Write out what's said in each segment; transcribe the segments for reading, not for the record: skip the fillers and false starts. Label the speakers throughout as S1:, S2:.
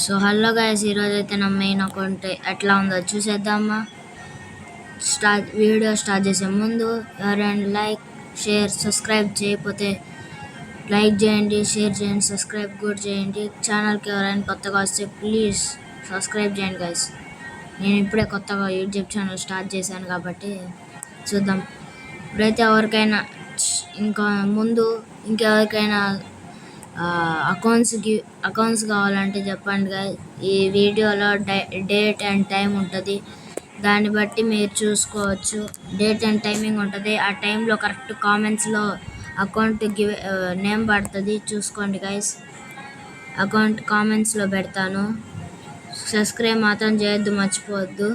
S1: So hello guys, ఈరోజు అయితే నా మెయిన్ అకౌంట్ ఎట్లా ఉందో చూసేద్దామా. వీడియో స్టార్ట్ చేసే ముందు ఎవరైనా లైక్, షేర్, సబ్స్క్రైబ్ చేయకపోతే లైక్ చేయండి, షేర్ చేయండి, సబ్స్క్రైబ్ కూడా చేయండి. ఛానల్కి ఎవరైనా కొత్తగా వస్తే ప్లీజ్ సబ్స్క్రైబ్ చేయండి గైస్. నేను ఇప్పుడే కొత్తగా యూట్యూబ్ ఛానల్ స్టార్ట్ చేశాను కాబట్టి చూద్దాం. ఇప్పుడైతే ఎవరికైనా ఇంకెవరికైనా అకౌంట్స్ కావాలంటే చెప్పండి గైస్. ఈ వీడియోలో డేట్ అండ్ టైం ఉంటుంది, దాన్ని బట్టి మీరు చూసుకోవచ్చు. డేట్ అండ్ టైమింగ్ ఉంటుంది, ఆ టైంలో కరెక్ట్ కామెంట్స్లో అకౌంట్ నేమ్ పడుతుంది, చూసుకోండి గైస్. అకౌంట్ కామెంట్స్లో పెడతాను. సబ్స్క్రైబ్ మాత్రం చేయొద్దు, మర్చిపోవద్దు.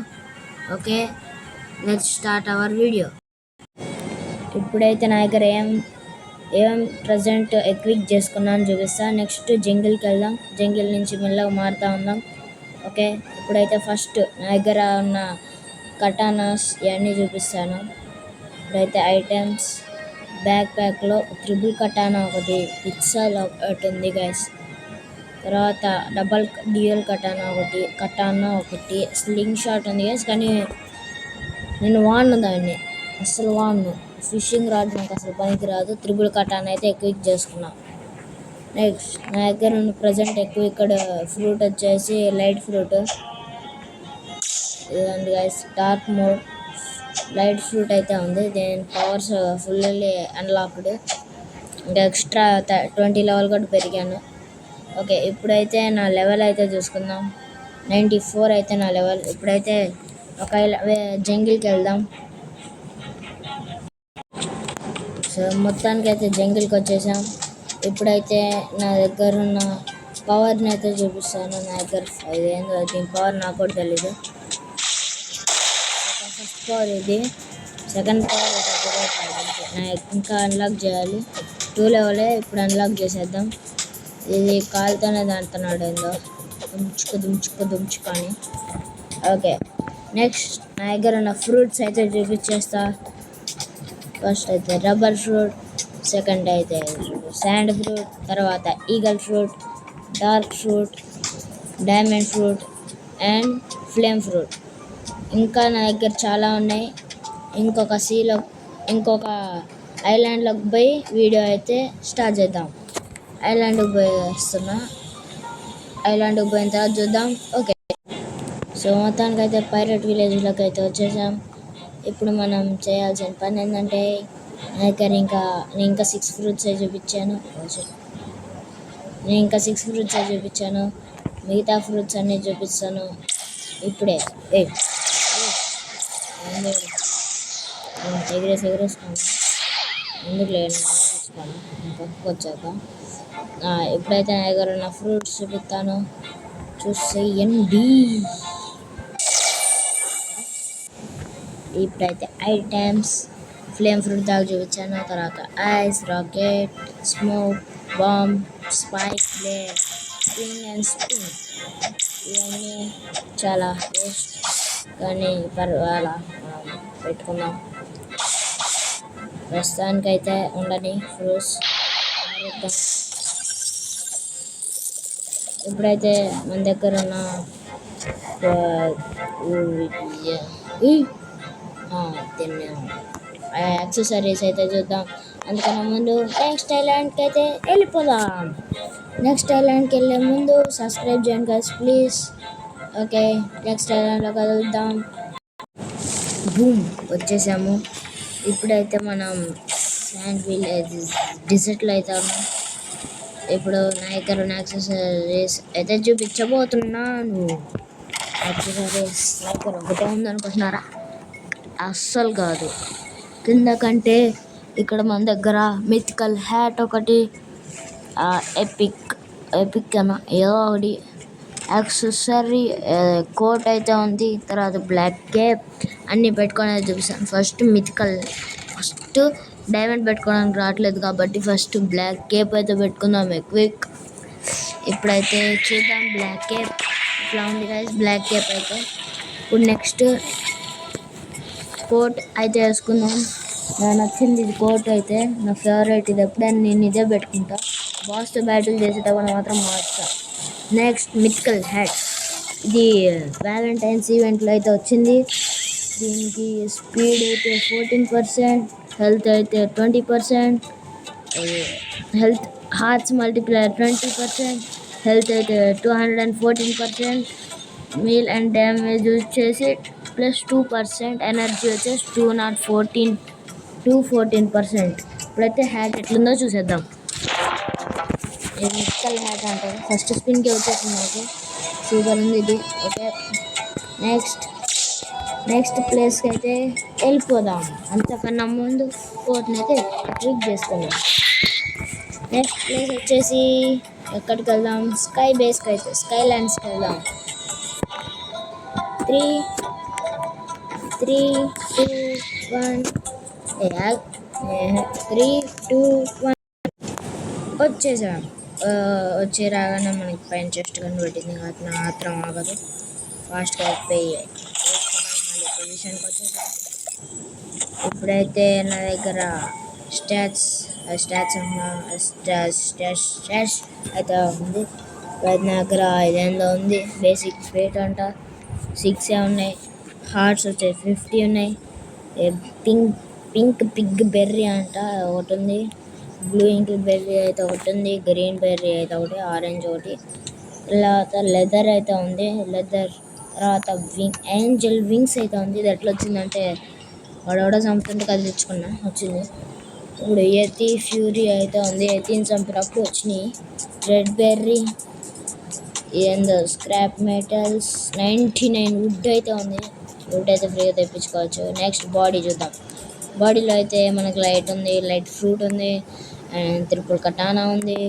S1: Okay, let's start our video. ఇప్పుడైతే నా దగ్గర ఏం ప్రజెంట్ ఎక్విక్ చేసుకున్నాను చూపిస్తాను. నెక్స్ట్ జంగిల్కి వెళ్దాం, జంగిల్ నుంచి మెల్లగా మారుతూ ఉందాం. ఓకే, ఇప్పుడైతే ఫస్ట్ నా దగ్గర ఉన్న కటానాస్ ఇవన్నీ చూపిస్తాను. ఇప్పుడైతే ఐటమ్స్ బ్యాక్ ప్యాక్లో త్రిబుల్ కటానా ఒకటి, పిక్సల్ ఒకటి ఉంది గైస్. తర్వాత డబల్ డ్యూయల్ కటానా ఒకటి, స్లింగ్ షాట్ ఉంది గైస్. కానీ నేను వాడను దాన్ని, అసలు వాడను. ఫిషింగ్ రాడ్ నాకు అసలు పనికి రాదు. త్రిబుల్ కటానా అయితే ఎక్విక్ చేసుకున్నాను. నెక్స్ట్ నా దగ్గర ఉన్న ప్రజెంట్ ఎక్కువ ఇక్కడ ఫ్రూట్ వచ్చేసి లైట్ ఫ్రూట్ ఇదండి guys. Dark mode light fruit అయితే ఉంది, దీని పవర్స్ ఫుల్లీ అన్లాక్డ్. ఇంకా ఎక్స్ట్రా 20 లెవెల్ కూడా పెరిగాను. ఓకే, ఇప్పుడైతే నా లెవెల్ అయితే చూసుకుందాం. 94 అయితే నా లెవెల్. ఇప్పుడైతే ఒక జంగిల్కి వెళ్దాం. సో మొత్తానికి అయితే జంగిల్కి వచ్చేసాం. ఇప్పుడైతే నా దగ్గర ఉన్న పవర్ని అయితే చూపిస్తాను. నా దగ్గర ఇదేందో దీని పవర్ నాకు కూడా తెలీదు. ఫస్ట్ పవర్ ఇది, సెకండ్ పవర్ ఇంకా అన్లాక్ చేయాలి. 2 లెవెలే, ఇప్పుడు అన్లాక్ చేసేద్దాం. ఇది కాలుతోనే దాంతున్నాడు ఏందో దుంచుకు అని. ఓకే, నెక్స్ట్ నా దగ్గర ఉన్న ఫ్రూట్స్ అయితే చూపించేస్తా. ఫస్ట్ అయితే రబ్బర్ ఫ్రూట్, సెకండ్ అయితే శాండ్ ఫ్రూట్, తర్వాత eagle fruit, dark fruit, diamond fruit and flame fruit. ఇంకా నా దగ్గర చాలా ఉన్నాయి. ఇంకొక ఐలాండ్లోకి పోయి వీడియో అయితే స్టార్ట్ చేద్దాం. ఐలాండ్కి పోయిన తర్వాత చూద్దాం. ఓకే, సో మొత్తానికి అయితే పైరట్ విలేజ్లోకి అయితే వచ్చేసాం. ఇప్పుడు మనం చేయాల్సిన పని ఏంటంటే, నా దగ్గర నేను ఇంకా 6 ఫ్రూట్స్ చూపించాను. మిగతా ఫ్రూట్స్ అన్నీ చూపిస్తాను ఇప్పుడే. ఎగిరేసుకోండి, ఎందుకు లేదు చూపించుకోండి పక్కకు వచ్చాక. ఇప్పుడైతే నా దగ్గర ఉన్న ఫ్రూట్స్ చూపిస్తాను, చూసేయండి. ఇప్పుడైతే ఐటమ్స్ ఫ్లేమ్ ఫ్రూట్ దాకా చూపించాను. తర్వాత ice, rocket, smoke, bomb, spike, blade, spring and spin. ఇవన్నీ చాలా వేస్ట్, కానీ పర్వాలా మనం పెట్టుకున్నాం. ప్రస్తుతానికైతే ఉండని ఫ్రూట్స్. ఇప్పుడైతే మన దగ్గర ఉన్న యాక్సెసరీస్ అయితే చూద్దాం. అందుకన్నా ముందు నెక్స్ట్ ఐలాండ్కి అయితే వెళ్ళిపోదాం. నెక్స్ట్ ఐలాండ్కి వెళ్ళే ముందు సబ్స్క్రైబ్ చేయండి గైస్ ప్లీజ్. ఓకే, నెక్స్ట్ ఐలాండ్లో కలుద్దాం. బూమ్, వచ్చేసాము. ఇప్పుడైతే మనం శాండ్ విలేజ్ డిజర్ట్లో అయితే ఉన్నాం. ఇప్పుడు నా దగ్గర ఉన్న యాక్సెసరీస్ అయితే చూపించబోతున్నాను. యాక్సెసరీస్ నా దగ్గర ఒకటే ఉందనుకుంటున్నారా? అస్సలు కాదు. కింద కంటే ఇక్కడ మన దగ్గర మిథికల్ హ్యాట్ ఒకటి, ఎపిక్ అన్న ఏదో ఒకటి యాక్సెసరీ కోట్ అయితే ఉంది. తర్వాత బ్లాక్ కేప్ అన్నీ పెట్టుకొని చూపిస్తాను. ఫస్ట్ డైమండ్ పెట్టుకోవడానికి రావట్లేదు కాబట్టి ఫస్ట్ బ్లాక్ కేప్ అయితే పెట్టుకుందాం ఎక్విక్. ఇప్పుడైతే చూద్దాం బ్లాక్ కేప్ ఇట్లా ఉంది గైస్. బ్లాక్ కేప్ అయితే ఇప్పుడు నెక్స్ట్ కోట్ అయితే వేసుకుందాం. నాకు నచ్చింది ఇది కోట్ అయితే, నా ఫేవరెట్ ఇది. ఎప్పుడైనా నేను ఇదే పెట్టుకుంటా. బాస్తో బ్యాటిల్ చేసేటప్పుడు మాత్రం మార్చా. నెక్స్ట్ మిథికల్ హ్యాట్, ఇది వ్యాలంటైన్స్ ఈవెంట్లో అయితే వచ్చింది. దీనికి స్పీడ్ అయితే 14%, హెల్త్ అయితే 20%, హెల్త్ హార్ట్స్ మల్టిప్లైర్ 20%, హెల్త్ అయితే 214%, మీల్ అండ్ డ్యామేజ్ వచ్చేసి +2%, ఎనర్జీ వచ్చేసి 214%. ఇప్పుడైతే హ్యాట్ ఎట్లుందో చూసేద్దాం. ఇది మిథికల్ హ్యాట్ అంటారు. ఫస్ట్ స్పిన్కి వచ్చేసింది నాకు, సూపర్ ఉంది ఇది. ఓకే, నెక్స్ట్ ప్లేస్కి అయితే వెళ్ళిపోదాం. అంతకన్నా ముందు కోట్ని అయితే ట్రిక్ చేసుకుందాం. నెక్స్ట్ ప్లేస్ వచ్చేసి ఎక్కడికి వెళ్దాం? స్కై బేస్కి అయితే స్కై ల్యాండ్స్కి వెళ్దాం. 3, 2, 1 3, 2, 1 వచ్చేసాం. వచ్చి రాగానే మనకి పైన చెస్ట్ కనబెట్టింది. నా మాత్రం ఆగదు, ఫాస్ట్గా అయిపోయి మళ్ళీ పొజిషన్కి వచ్చేసాం. ఇప్పుడైతే నా దగ్గర స్టాట్స్ అయితే ఉంది. ఇప్పుడైతే నా దగ్గర ఇదేందో ఉంది, బేసిక్ వెయిట్ అంట 6 ఉన్నాయి. హార్ట్స్ వచ్చేసి 50 ఉన్నాయి. పింక్ పిగ్ బెర్రీ అంట ఒకటి ఉంది. బ్లూ ఇంక్ బెర్రీ అయితే ఒకటి ఉంది. గ్రీన్ బెర్రీ అయితే ఒకటి, ఆరెంజ్ ఒకటి. తర్వాత లెదర్ అయితే ఉంది. తర్వాత ఏంజల్ వింగ్స్ అయితే ఉంది. ఇది ఎట్లా వచ్చిందంటే వాడెవడో చంపుతుంటే అది తెచ్చుకున్నా, వచ్చింది. ఇప్పుడు యతి ఫ్యూరీ అయితే ఉంది. యతిని చంపినప్పుడు వచ్చినాయి. రెడ్ బెర్రీ, ఏందో స్క్రాప్ మెటల్స్ 99 వుడ్ అయితే ఉంది. వుడ్ అయితే ఫ్రీగా తెప్పించుకోవచ్చు. నెక్స్ట్ బాడీ చూద్దాం. బాడీలో అయితే మనకి లైట్ ఫ్రూట్ ఉంది, అండ్ త్రిపుల్ కటానా ఉంది,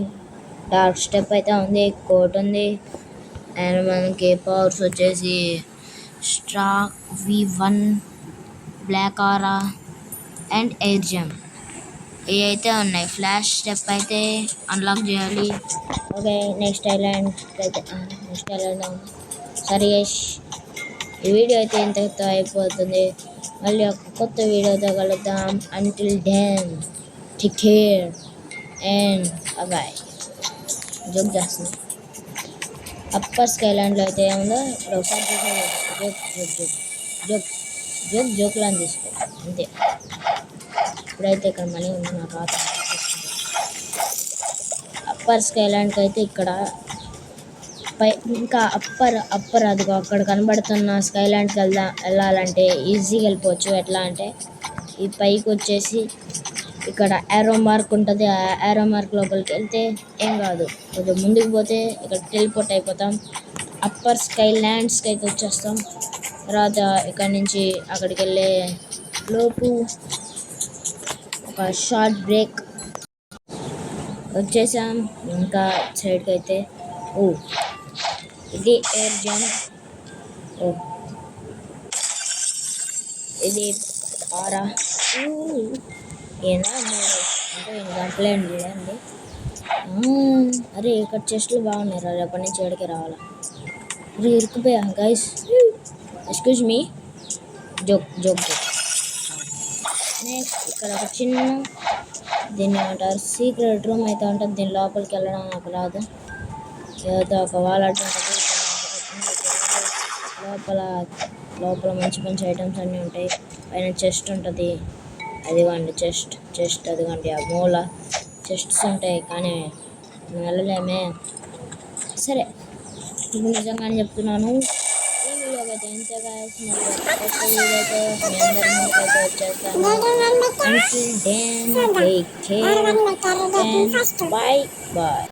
S1: డార్క్ స్టెప్ అయితే ఉంది, కోట్ ఉంది. అండ్ మనకి పవర్స్ వచ్చేసి స్ట్రాక్ V1, black aura and air jump ఇవి అయితే ఉన్నాయి. ఫ్లాష్ స్టెప్ అయితే అన్లాక్ చేయాలి. ఓకే, నెక్స్ట్ ఐలాండ్ సరే ఈ వీడియో అయితే ఇంతతో అయిపోతుంది. మళ్ళీ ఒక కొత్త వీడియోతో కలుద్దాం. Until then take care and bye. Joke చేస్తుంది. అప్పర్ స్కైలాండ్లో అయితే ఏముందో ఇప్పుడు ఒకసారి జోక్లా అని తీసుకో అంతే. ఇప్పుడైతే ఇక్కడ మనీ ఉంది, నాకు రాత. అప్పర్ స్కైలాండ్కి అయితే ఇక్కడ ఇంకా అప్పర్ అదిగో అక్కడ కనబడుతున్న స్కైలాండ్కి వెళ్ళాలంటే ఈజీగా వెళ్ళిపోవచ్చు. ఎట్లా అంటే ఈ పైకి వచ్చేసి ఇక్కడ యారో మార్క్ ఉంటుంది. ఆ యారో మార్క్ లోపలికి వెళ్తే ఏం కాదు, కొంచెం ముందుకు పోతే ఇక్కడ టెలిపోర్ట్ అయిపోతాం. అప్పర్ స్కైలాండ్స్కి అయితే వచ్చేస్తాం. తర్వాత ఇక్కడ నుంచి అక్కడికి వెళ్ళే లోపు ఒక షార్ట్ బ్రేక్ వచ్చేసాం. ఇంకా సైడ్కి అయితే ఇది ఎయిర్ జంప్, ఇది ఆరా ఏనా అంటే కంప్లైంట్ చేయండి. అరే ఇక్కడ చెస్ట్లు బాగున్నారు, రేపటి నుంచి ఎక్కడికి రావాలా? అరే ఇరుక్కుపోయా guys, excuse me, joke. Next ఇక్కడ ఒక చిన్న దీన్ని ఏమంటారు సీక్రెట్ రూమ్ అయితే ఉంటుంది. దీని లోపలికి వెళ్ళడం నాకు రాదు. ఏదో ఒక వాల్ అడ్డు ఉంటుంది. లోపల మంచి ఐటమ్స్ అన్నీ ఉంటాయి. పైన చెస్ట్ ఉంటుంది, అదిగోండి చెస్ట్ అదిగోండి. ఆ మూల చెస్ట్స్ ఉంటాయి, కానీ వెళ్ళలేమే. సరే, ఇప్పుడు నిజంగానే చెప్తున్నాను. ఈ వీడియోకి అయితే ఇంతే గాయ్స్. మరి కొత్త వీడియోతో మీ అందరి ముందుకైతే వచ్చేస్తాను. Until then, take care and bye.